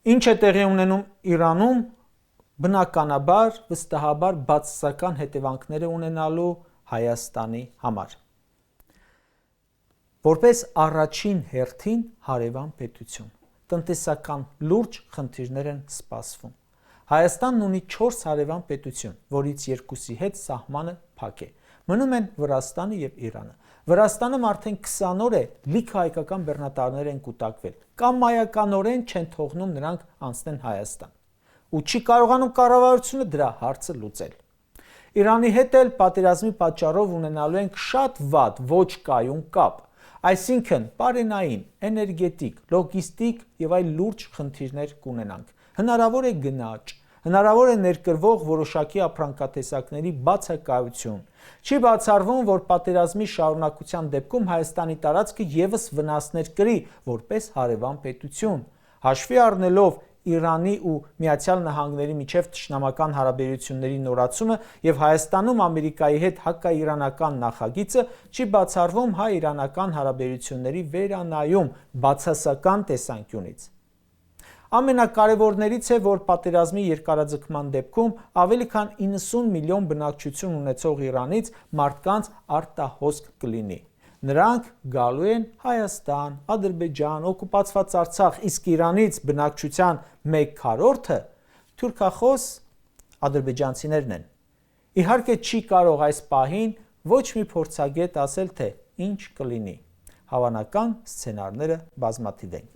Ինչ է տեղի ունենում Իրանում, բնականաբար, վստահաբար բացասական հետևանքներ է ունենալու Հայաստանի համար։ Որպես առաջին հերթին հարևան պետություն, տնտեսական լուրջ խնդիրներ են սպասվում։ Հայաստանն ունի 4 հարևան պետություն, որից 2-ի հետ սահմանը փակ է։ Մնում են Վրաստանը և Իրանը։ Վրաստանում արդեն 20 օր է լիքը հայկական բեռնատարներ են կուտակվել, կամ մայականորեն չեն թողնում նրանք անցնեն Հայաստան։ Ու չի կարողանում կառավարությունը դրա հարցը լուծել։ Իրանի հետ էլ պատերազմի պատճառով ունենալու ենք շատ վատ ոչ կայուն կապ, այսինքն պարենային, էներգետիկ, լոգիստիկ և այլ լուրջ խնդիրներ կունենանք։ Հնարավոր է գնաճ, հնարավոր է ներկրվող որոշակի ապրանքատեսակների բացակայություն։ Չի բացառվում, որ պատերազմի շարունակության դեպքում Հայաստանի տարածքը ևս վնասներ կրի որպես հարևան պետություն։ Հաշվի առնելով Իրանի ու ԱՄՆ-ի միջև թշնամական հարաբերությունների նորացումը և Հայաստանում Ամերիկայի հետ հակաիրանական նախագիծը, չի բացառվում հայ-իրանական հարաբերությունների վերանայում բացասական տեսանկյունից։ Ամենակարևորներից է, որ պատերազմի երկարաձգման դեպքում ավելի քան 90 միլիոն բնակչություն ունեցող Իրանից մարդկանց արտահոսք կլինի։ Նրանք գալու են Հայաստան, Ադրբեջան, օկուպացված Արցախ, իսկ Իրանից բնակչության 1/4-ը թուրքախոս ադրբեջանցիներն են։ Իհարկե չի կարող այս պահին ոչ մի փորձագետ ասել, թե ինչ կլինի։ Հավանական սցենարները բազմաթիվ են։